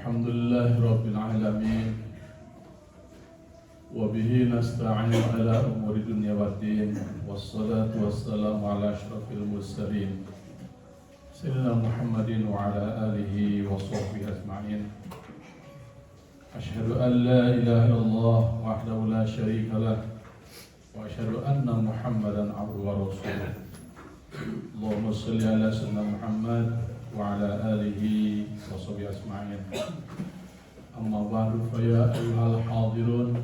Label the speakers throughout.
Speaker 1: Alhamdulillahi Rabbil Alamin. Wabihi nasta'inu ala umuri dunya waddin. Wassalatu wassalamu ala ashrafil mursalin Sayyidina Muhammadin wa ala alihi wa sahbihi ajma'in. Ashhadu an la ilaha illallah wahdahu la syarika lah. Wa ashhadu anna Muhammadan abduhu wa rasuluh. Allahumma salli ala sayyidina Muhammad wa ala alihi wa sahbihi ajma'in. Amma ba'du fa ya ayyuhal hadirun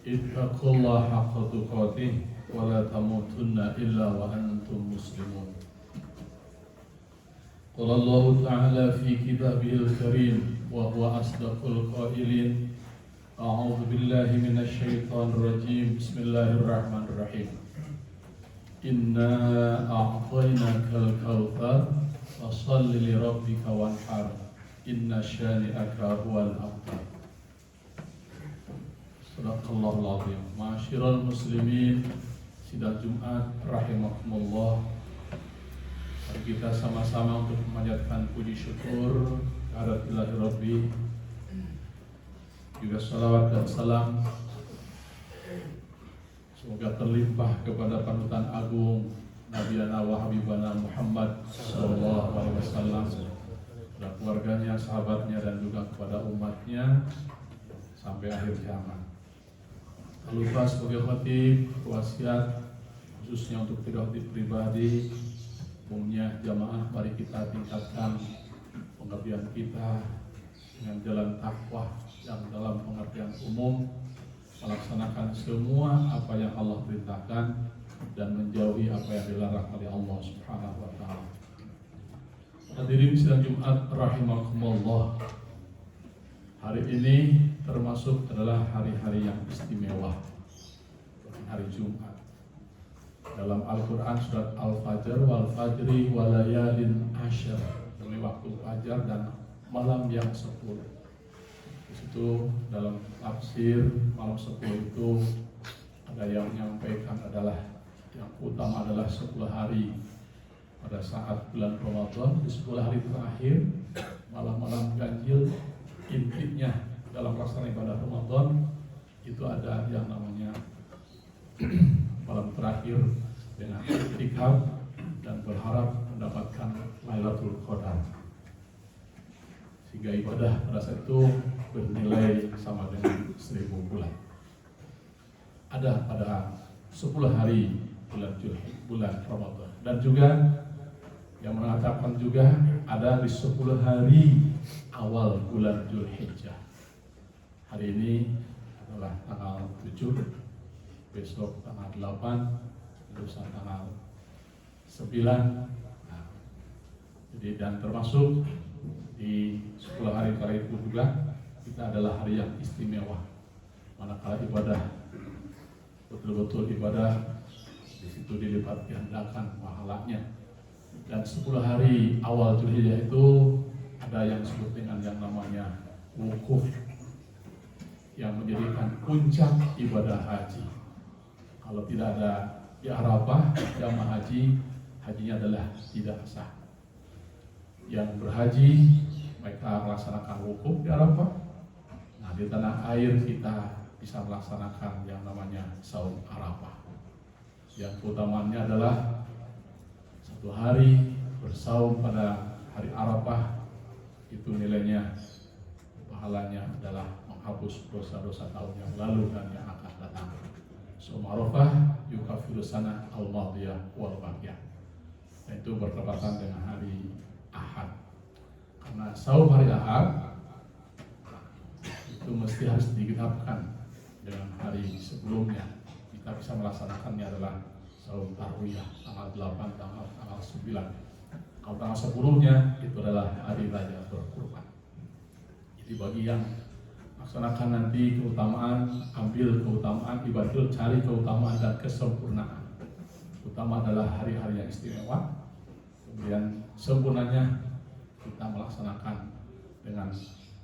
Speaker 1: ittaqullaha haqqa tuqatih wa la tamutunna illa wa antum muslimun. Qala Allah ta'ala fi kitabihil karim wa huwa asdaqul qailin. A'udzu billahi minasy syaithanir rajim. Bismillahirrahmanirrahim. Inna a'tainakal kautsar fashalli li rabbika wanhar. Inna syani'aka huwal abtar. Sadaqallahul azim. Ma'asyiral muslimin, sidang Jumat rahimakumullah. Mari kita sama-sama untuk memanjatkan puji syukur kehadirat Ilahi Rabbi, juga salawat dan salam semoga terlimpah kepada panutan agung Nabiyana wa Habibana Muhammad sallallahu alaihi wasallam, kepada keluarganya, sahabatnya, dan juga kepada umatnya sampai akhir zaman. Lupa sebagai khatib wasiat khususnya untuk khotib pribadi, umumnya jamaah, mari kita tingkatkan pengabdian kita dengan jalan takwa yang dalam pengertian umum, melaksanakan semua apa yang Allah perintahkan dan menjauhi apa yang dilarang oleh Allah Subhanahu wa taala. Hadirin sidang Jumat rahimakumullah. Hari ini termasuk adalah hari-hari yang istimewa, hari Jumat. Dalam Al-Quran surat Al-Fajr, wal fajri walayalin asyr, demi waktu fajar dan malam yang 10. Di situ dalam tafsir malam 10 itu ada yang menyampaikan adalah yang utama adalah 10 hari pada saat bulan Ramadan, di 10 hari terakhir malam-malam ganjil. Intinya dalam pelaksanaan ibadah Ramadan itu ada yang namanya malam terakhir dengan iktikaf dan berharap mendapatkan Lailatul Qadar, sehingga ibadah pada saat itu bernilai sama dengan 1000 bulan. Ada pada 10 hari bulan Ramadan, dan juga yang mengatakan juga ada di 10 hari awal bulan Dzulhijjah. Hari ini adalah tanggal 7, besok tanggal 8, lusa tanggal 9. Nah, jadi dan termasuk di 10 hari terakhir itu juga kita adalah hari yang istimewa, manakala ibadah betul-betul ibadah di situ dilipat gandakan pahalanya. Dan 10 hari awal Dzulhijjah itu ada yang disebut dengan yang namanya wukuf, yang menjadikan puncak ibadah haji. Kalau tidak ada di Arafah, jamaah haji, hajinya adalah tidak sah. Yang berhaji mereka melaksanakan wukuf di Arafah. Nah, di tanah air kita bisa melaksanakan yang namanya saum Arafah. Yang keutamanya adalah 1 hari bersaum pada hari Arafah, itu nilainya pahalanya adalah menghapus dosa-dosa tahun yang lalu dan yang akan datang. Saum Arafah yukaffiru sana al-madiyah wal baqiyah. Itu bertepatan dengan hari Ahad. Karena saum hari Ahad itu mesti harus digenapkan dengan hari sebelumnya. Kita bisa melaksanakannya adalah saum tarwiyah tanggal 8, tanggal 9. Kalau tanggal 10-nya itu adalah hari raya berkurban. Jadi bagi yang laksanakan nanti keutamaan, ambil keutamaan ibadah, cari keutamaan dan kesempurnaan. Utama adalah hari-hari yang istimewa. Kemudian sempurnanya kita melaksanakan dengan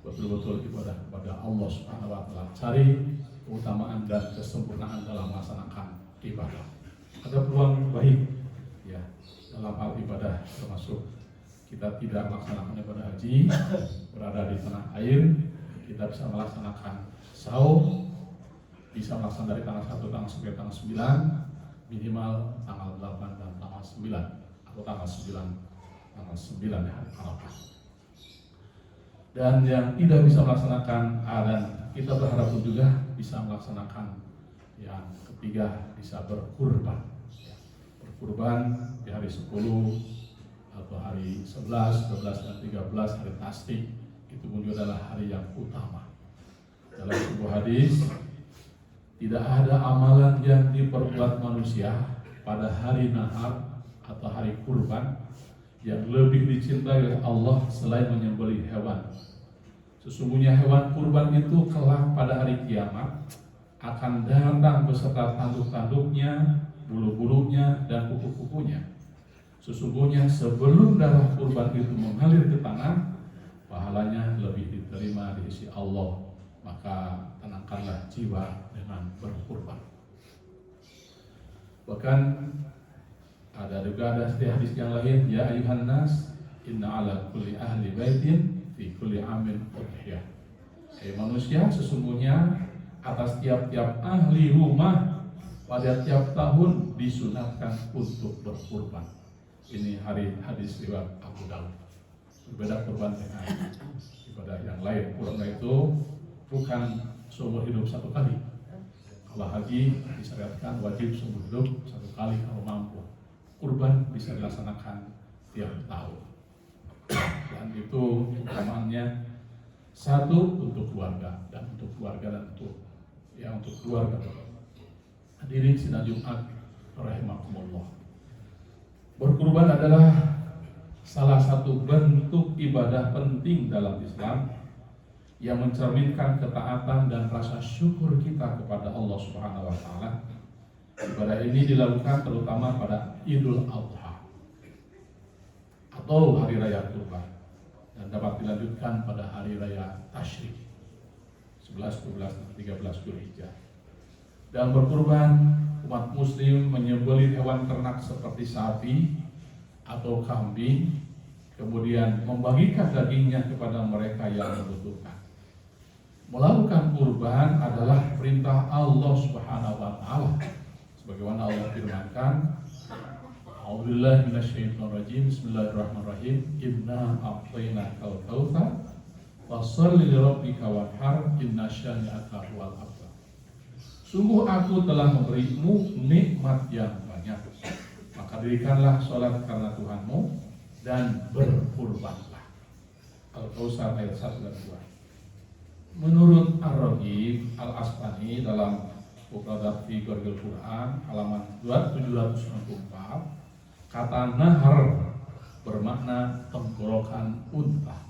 Speaker 1: betul-betul ibadah kepada Allah Subhanahu wa taala. Cari keutamaan dan kesempurnaan dalam melaksanakan ibadah. Ada peluang baik ya dalam hal ibadah, termasuk kita tidak melaksanakan ibadah haji berada di tanah air, kita bisa melaksanakan saum, bisa melaksanakan dari tanggal 1 sampai tanggal 9, minimal tanggal 8 dan tanggal 9 atau tanggal 9 ya, hari Arafah. Dan yang tidak bisa melaksanakan dan kita berharap juga bisa melaksanakan yang ketiga, bisa berkurban. Berkurban di hari 10 atau hari 11, 12 dan 13 hari tasrik, itu pun juga adalah hari yang utama. Dalam sebuah hadis, tidak ada amalan yang diperbuat manusia pada hari nahar atau hari kurban yang lebih dicintai oleh Allah selain menyembelih hewan. Sesungguhnya hewan kurban itu kelak pada hari kiamat akan datang beserta tanduk-tanduknya, bulu-bulunya, dan kuku-kukunya. Sesungguhnya sebelum darah kurban itu mengalir ke tanah, pahalanya lebih diterima di sisi Allah. Maka tenangkanlah jiwa dengan berkurban. Bahkan ada hadis yang lain, ya ayuhan nas, inna ala kulli ahli baitin fi kulli amin udhiyah. Manusia, sesungguhnya atas tiap-tiap ahli rumah pada tiap tahun disunatkan untuk berkurban. Ini hadis riwayat Abu Daud. Berbeda kurban dengan ibadah yang lain. Kurban itu bukan seumur hidup satu kali. Kalau haji disyariatkan wajib seumur hidup satu kali kalau mampu. Kurban bisa dilaksanakan tiap tahun. Dan itu utamaannya satu untuk keluarga dan untuk keluarga. Hadirin sidang Jumat rahimakumullah. Berkurban adalah salah satu bentuk ibadah penting dalam Islam yang mencerminkan ketaatan dan rasa syukur kita kepada Allah Subhanahu wa taala. Ibadah ini dilakukan terutama pada Idul Adha atau hari raya Kurban, dan dapat dilanjutkan pada hari raya Tasyrik 11, 12, dan 13 Dzulhijjah. Dalam berkurban, umat muslim menyembelih hewan ternak seperti sapi atau kambing, kemudian membagikan dagingnya kepada mereka yang membutuhkan. Melakukan kurban adalah perintah Allah Subhanahu wa taala. Sebagaimana Allah firmankan, A'udzubillahi minasyaitonirrajim, bismillahirrahmanirrahim, inna a'tainakal kautsar fasholli lirabbika wanhar, inna syani'aka huwal abtar. Sungguh aku telah memberimu nikmat yang banyak, maka dirikanlah sholat karena Tuhanmu dan berkurbanlah. Al-Kautsar ayat 1 dan 2. Menurut Ar-Raghib Al-Asqalani dalam Muqaddimah fi Gharqil Quran halaman 794, kata nahar bermakna tenggorokan unta,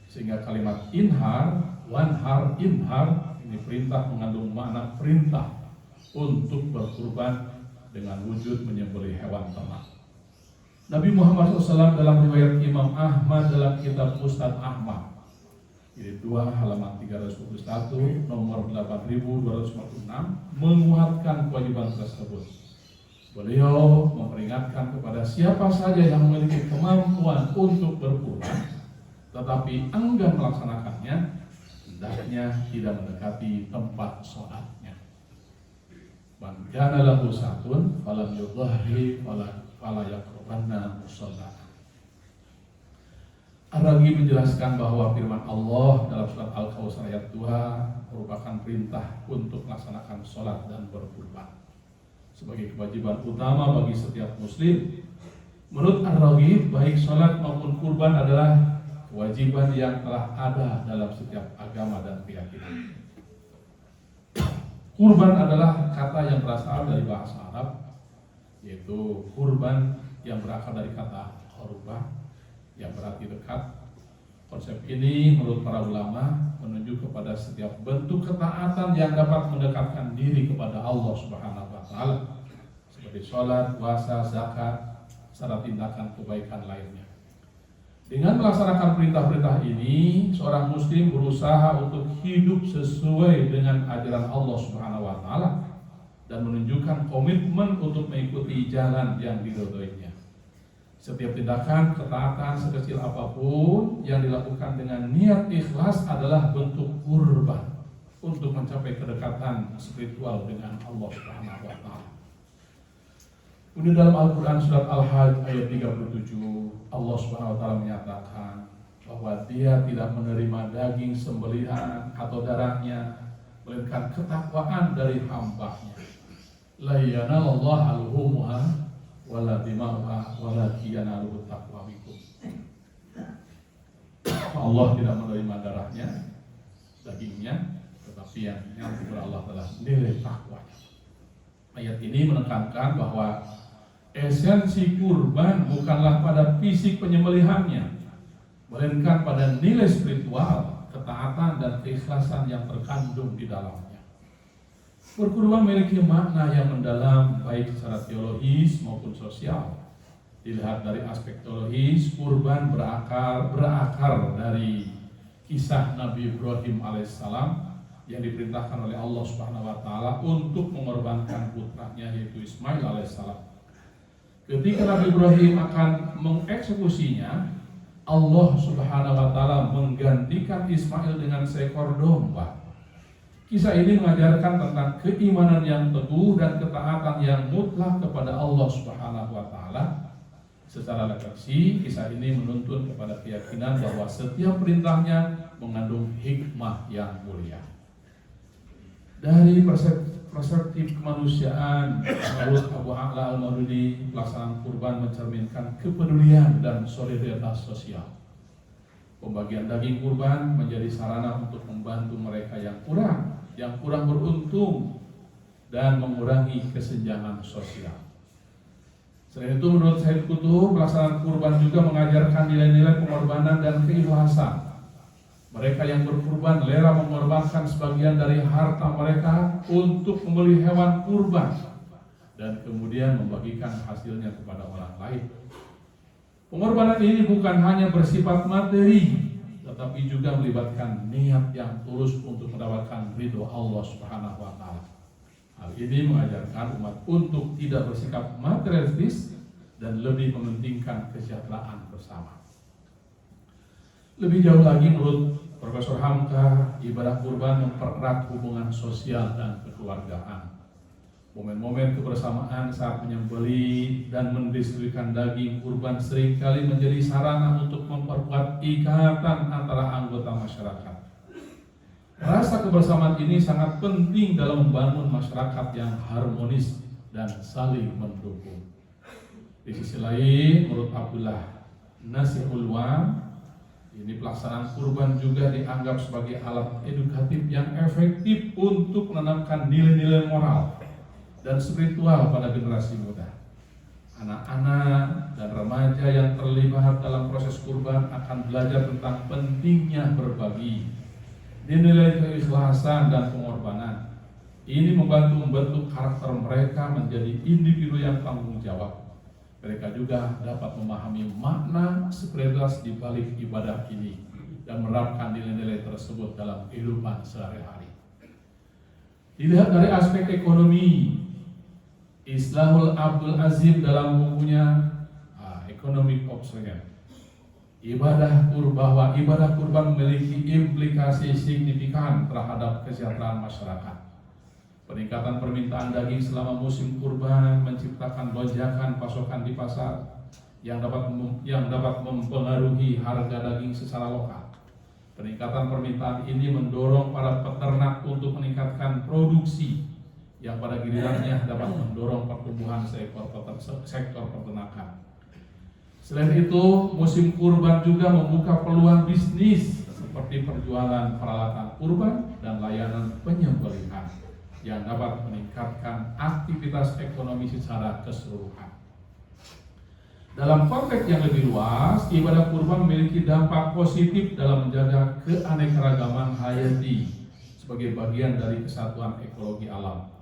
Speaker 1: sehingga kalimat inhar, wanhar, inhar ini perintah mengandung makna perintah untuk berkurban dengan wujud menyembelih hewan ternak. Nabi Muhammad SAW dalam riwayat Imam Ahmad dalam kitab Musnad Ahmad, jadi 2 halaman 321 nomor 8246, menguatkan kewajiban tersebut. Beliau memperingatkan kepada siapa saja yang memiliki kemampuan untuk berkurban tetapi enggan melaksanakannya, hendaknya tidak mendekati tempat sholatnya. Man kana lahu satun falam yudhahri fala yaqrabanna musalla. Ar-Raghib menjelaskan bahwa firman Allah dalam surat Al-Kautsar ayat 2 merupakan perintah untuk melaksanakan sholat dan berkurban sebagai kewajiban utama bagi setiap muslim. Menurut Ar-Raghib, baik sholat maupun kurban adalah kewajiban yang telah ada dalam setiap agama dan keyakinan. Kurban adalah kata yang berasal dari bahasa Arab, yaitu kurban yang berakar dari kata qurba yang berarti dekat. Konsep ini menurut para ulama menunjuk kepada setiap bentuk ketaatan yang dapat mendekatkan diri kepada Allah Subhanahu wa taala, seperti sholat, puasa, zakat, serta tindakan kebaikan lainnya. Dengan melaksanakan perintah-perintah ini, seorang muslim berusaha untuk hidup sesuai dengan ajaran Allah Subhanahu wa taala dan menunjukkan komitmen untuk mengikuti jalan yang diridhoinya. Setiap tindakan, ketaatan sekecil apapun yang dilakukan dengan niat ikhlas adalah bentuk kurban untuk mencapai kedekatan spiritual dengan Allah Subhanahu wa taala. Kemudian dalam Al-Qur'an surat Al-Hajj ayat 37, Allah Subhanahu wa taala menyatakan bahwa Dia tidak menerima daging sembelihan atau darahnya, melainkan ketakwaan dari hamba-Nya. La yanalallahu al-humuha wala dima'uha walakin yanaluhu taqwa minkum. Allah tidak menerima darahnya, dagingnya, tetapi yang kepada Allah adalah nilai takwa. Ayat ini menekankan bahwa esensi kurban bukanlah pada fisik penyembelihannya, melainkan pada nilai spiritual, ketaatan dan keikhlasan yang terkandung di dalamnya. Berkurban memiliki makna yang mendalam baik secara teologis maupun sosial. Dilihat dari aspek teologis, kurban berakar dari kisah Nabi Ibrahim alaihissalam yang diperintahkan oleh Allah Subhanahu wa taala untuk mengorbankan putranya yaitu Ismail alaihissalam. Ketika Nabi Ibrahim akan mengeksekusinya, Allah Subhanahu wa taala menggantikan Ismail dengan seekor domba. Kisah ini mengajarkan tentang keimanan yang teguh dan ketaatan yang mutlak kepada Allah Subhanahu wa taala. Secara refleksi, kisah ini menuntun kepada keyakinan bahwa setiap perintahnya mengandung hikmah yang mulia. Dari perspektif kemanusiaan, menurut Abu A'la Al-Maududi, pelaksanaan kurban mencerminkan kepedulian dan solidaritas sosial. Pembagian daging kurban menjadi sarana untuk membantu mereka yang kurang beruntung dan mengurangi kesenjangan sosial. Selain itu, menurut Said Qutb, pelaksanaan kurban juga mengajarkan nilai-nilai pengorbanan dan keikhlasan. Mereka yang berkurban rela mengorbankan sebagian dari harta mereka untuk membeli hewan kurban dan kemudian membagikan hasilnya kepada orang lain. Pengorbanan ini bukan hanya bersifat materi, tetapi juga melibatkan niat yang tulus untuk mendapatkan ridho Allah Subhanahu wa taala. Hal ini mengajarkan umat untuk tidak bersikap materialistis dan lebih mementingkan kesejahteraan bersama. Lebih jauh lagi, menurut Profesor Hamka, ibadah kurban mempererat hubungan sosial dan kekeluargaan. Momen-momen kebersamaan saat menyembelih dan mendistribusikan daging kurban seringkali menjadi sarana untuk memperkuat ikatan antara anggota masyarakat. Rasa kebersamaan ini sangat penting dalam membangun masyarakat yang harmonis dan saling mendukung. Di sisi lain, menurut Abdullah Nasihulwan, ini pelaksanaan kurban juga dianggap sebagai alat edukatif yang efektif untuk menanamkan nilai-nilai moral dan spiritual pada generasi muda. Anak-anak dan remaja yang terlibat dalam proses kurban akan belajar tentang pentingnya berbagi, nilai keikhlasan dan pengorbanan. Ini membantu membentuk karakter mereka menjadi individu yang tanggung jawab. Mereka juga dapat memahami makna spiritualitas di balik ibadah ini dan menerapkan nilai-nilai tersebut dalam kehidupan sehari-hari. Dilihat dari aspek ekonomi, Islahul Abdul Azim dalam bukunya Economic Observation, bahwa ibadah kurban memiliki implikasi signifikan terhadap kesejahteraan masyarakat. Peningkatan permintaan daging selama musim kurban menciptakan lonjakan pasokan di pasar yang dapat mempengaruhi harga daging secara lokal. Peningkatan permintaan ini mendorong para peternak untuk meningkatkan produksi yang pada gilirannya dapat mendorong pertumbuhan sektor peternakan. Selain itu, musim kurban juga membuka peluang bisnis seperti perjualan peralatan kurban dan layanan penyembelihan yang dapat meningkatkan aktivitas ekonomi secara keseluruhan. Dalam konteks yang lebih luas, ibadah kurban memiliki dampak positif dalam menjaga keanekaragaman hayati sebagai bagian dari kesatuan ekologi alam.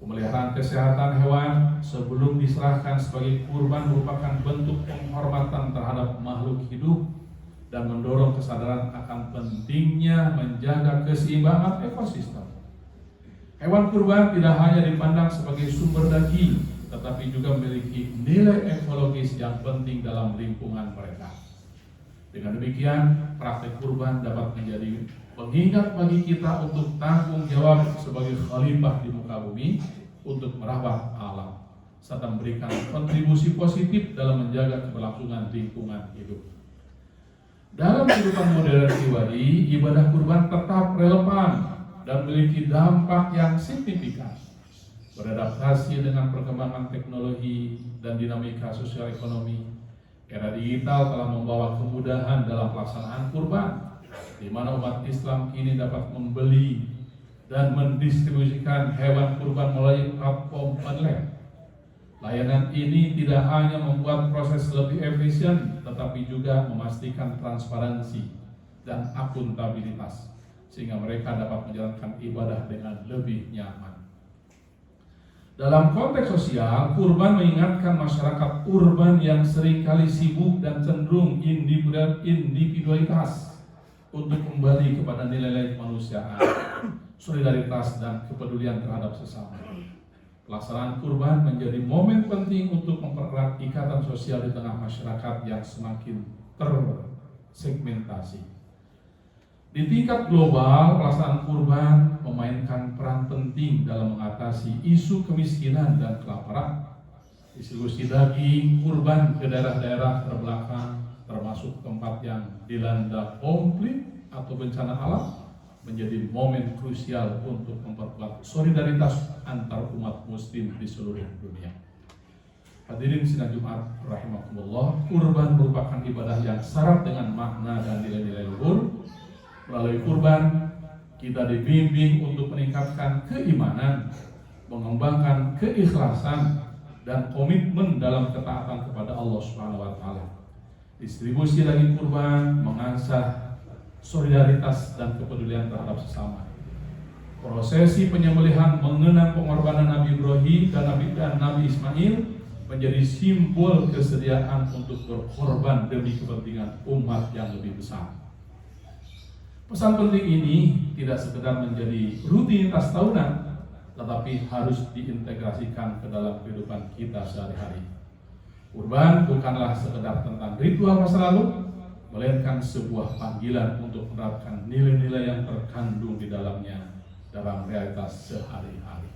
Speaker 1: Pemeliharaan kesehatan hewan sebelum diserahkan sebagai kurban merupakan bentuk penghormatan terhadap makhluk hidup dan mendorong kesadaran akan pentingnya menjaga keseimbangan ekosistem. Hewan kurban tidak hanya dipandang sebagai sumber daging, tetapi juga memiliki nilai ekologis yang penting dalam lingkungan mereka. Dengan demikian, praktek kurban dapat menjadi pengingat bagi kita untuk tanggung jawab sebagai khalifah di muka bumi untuk merawat alam serta memberikan kontribusi positif dalam menjaga keberlangsungan lingkungan hidup. Dalam kehidupan modern pribadi, ibadah kurban tetap relevan dan memiliki dampak yang signifikan. Beradaptasi dengan perkembangan teknologi dan dinamika sosial ekonomi, era digital telah membawa kemudahan dalam pelaksanaan kurban, di mana umat Islam kini dapat membeli dan mendistribusikan hewan kurban melalui platform online. Layanan ini tidak hanya membuat proses lebih efisien, tetapi juga memastikan transparansi dan akuntabilitas, sehingga mereka dapat menjalankan ibadah dengan lebih nyaman. Dalam konteks sosial, kurban mengingatkan masyarakat urban yang seringkali sibuk dan cenderung individualitas untuk kembali kepada nilai-nilai kemanusiaan, solidaritas, dan kepedulian terhadap sesama. Pelaksanaan kurban menjadi momen penting untuk mempererat ikatan sosial di tengah masyarakat yang semakin tersegmentasi. Di tingkat global, pelaksanaan kurban memainkan peran penting dalam mengatasi isu kemiskinan dan kelaparan. Distribusi daging kurban ke daerah-daerah terbelakang, termasuk tempat yang dilanda konflik atau bencana alam, menjadi momen krusial untuk memperkuat solidaritas antar umat muslim di seluruh dunia. Hadirin sidang Jumat rahimakumullah, kurban merupakan ibadah yang syarat dengan makna dan nilai-nilai luhur. Melalui kurban, kita dibimbing untuk meningkatkan keimanan, mengembangkan keikhlasan, dan komitmen dalam ketaatan kepada Allah Subhanahu wa Ta'ala. Distribusi daging kurban mengasah solidaritas dan kepedulian terhadap sesama. Prosesi penyembelihan mengenang pengorbanan Nabi Ibrahim dan Nabi Ismail menjadi simbol kesediaan untuk berkorban demi kepentingan umat yang lebih besar. Pesan penting ini tidak sekedar menjadi rutinitas tahunan, tetapi harus diintegrasikan ke dalam kehidupan kita sehari-hari. Kurban bukanlah sekedar tentang ritual masa lalu, melainkan sebuah panggilan untuk menerapkan nilai-nilai yang terkandung di dalamnya dalam realitas sehari-hari.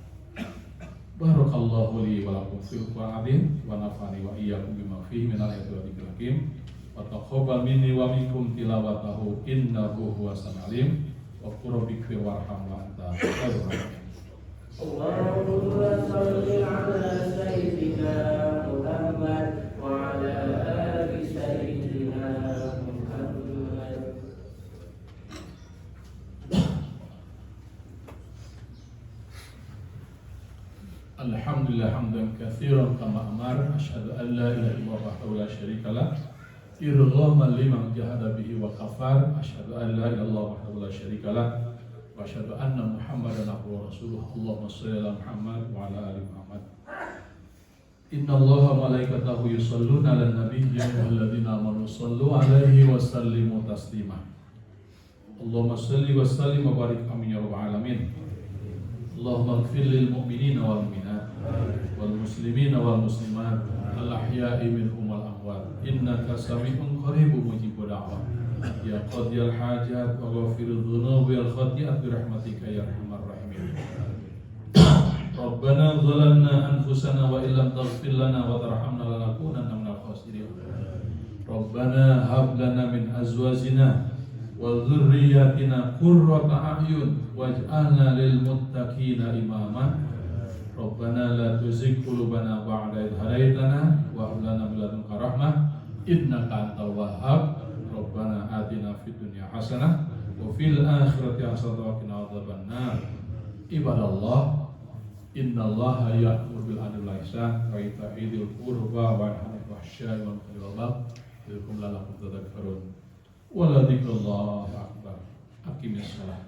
Speaker 1: Barakallahu li wa lakum fil Qur'an wa nafa'ani wa iyyakum bima fihi minal ayati wa dzikril hakim. Wa taqabbal minni wa minkum tilawatahu innahu huwas samiul alim. Wa qur bighfir warham wa anta khairur rahimin.
Speaker 2: Allahumma shalli ala sayyidina Muhammad wa ala ali sayyidina Muhammad.
Speaker 1: Alhamdulillah hamdan katsiran kama amar, asyhadu an la ilaha illallah wahdahu la syarika lah, irghaman liman jahada bihi wa kafar, asyhadu an la ilaha illallah wahdahu la syarika lah, wa asyhadu anna Muhammadan abduhu wa rasuluh. Allahumma shalli ala Muhammad wa ala ali Muhammad. Inna Allaha wa malaikatahu yusholluna 'alan nabiyyi ya ayyuhalladzina amanu shallu 'alaihi wa sallimu taslima. Allahumma shalli wa sallim wa barik amin ya rabbal alamin. Allahumma ighfir lil mu'minina wal mu'minat wal muslimina wal muslimat al ahya'i minhum wal amwat innaka sami'un qaribun mujibud da'wah ya qadiyal hajat wa ghafirudz dzunubi wal khati'at bi rahmatika ya arhamar rahimin. Rabbana zalamna anfusana wa illam taghfir lana wa tarhamna lanakunanna minal khasirin. Rabbana hab lana min azwajina wa dzurriyyatina qurrata a'yun waj'alna lil muttaqina imama. Rabbana la tuzigh qulubana ba'da idh hadaytana wa hab lana min ladunka rahmah innaka antal wahhab. Rabbana atina fid dunya hasanah wa fil akhirati hasanah wa qina adzabannar. Ibadallah, innallaha ya'muru bil adli wal ihsan wa ita'i dzil qurba wa yanha 'anil fahsya'i wal munkari wal baghi ya'idukum la'allakum tadhakkarun. Wa la dzikrullahi akbar. Aqimis shalah.